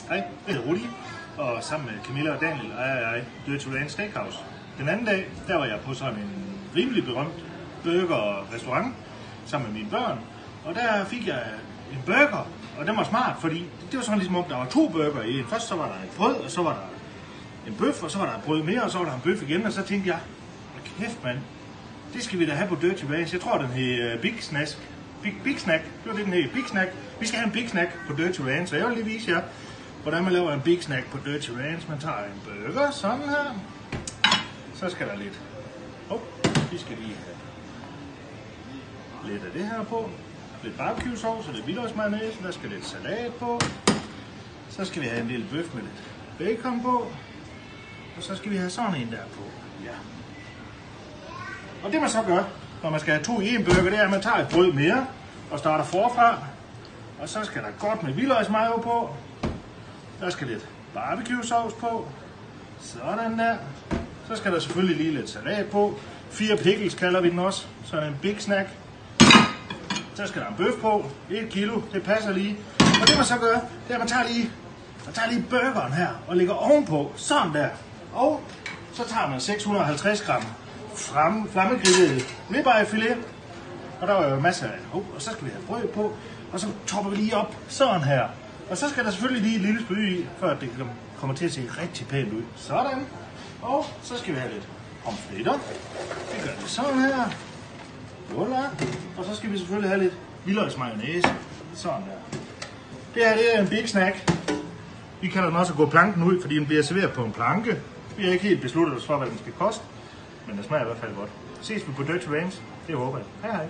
Hej, jeg hedder Rudi, og sammen med Camilla og Daniel ejer jeg Dirty Ranch Steakhouse. Den anden dag, der var jeg på sådan en rimelig berømt burger-restaurant sammen med mine børn, og der fik jeg en burger, og den var smart, fordi det var sådan ligesom om, der var 2 burger i en. Først så var der et brød, og så var der en bøf, og så var der et brød mere, og så var der en bøf igen, og så tænkte jeg, kæft mand, det skal vi da have på Dirty Ranch. Jeg tror, den hed Big Snack. Det var det, den hed, Big Snack. Vi skal have en Big Snack på Dirty Ranch, så jeg vil lige vise jer, hvordan man laver en Big Snack på Dirty Ranch. Man tager en burger, sådan her. Så skal der lidt, vi skal lige have lidt af det her på. Lidt barbecue sauce og lidt hvidløgsmayonnaise. Der skal lidt salat på. Så skal vi have en lille bøf med lidt bacon på. Og så skal vi have sådan en der på. Ja. Og det man så gør, når man skal have 2 i en burger, det er, at man tager et brød mere og starter forfra. Og så skal der godt med hvidløgsmayo på. Der skal lidt barbecue sauce på. Sådan der. Så skal der selvfølgelig lige lidt salat på. 4 pickles kalder vi den også. Sådan en Big Snack. Så skal der en bøf på. 1 kilo, det passer lige. Og det man så gør, det er, at man tager lige burgeren her og lægger ovenpå. Sådan der. Og så tager man 650 gram flammegrillet ribeye-filet. Og der var jo masser af. Og så skal vi have brød på. Og så topper vi lige op. Sådan her. Og så skal der selvfølgelig lige et lille spøge i, før det kommer til at se rigtig pænt ud. Sådan. Og så skal vi have lidt pomfritter. Vi gør det sådan her. Voilà. Og så skal vi selvfølgelig have lidt hvidløgsmayonnaise. Sådan der. Det her, det er en Big Snack. Vi kalder den også at gå planken ud, fordi den bliver serveret på en planke. Vi har ikke helt besluttet os for, hvad den skal koste. Men den smager i hvert fald godt. Ses vi på Dirty Ranch. Det håber jeg. Hej hej.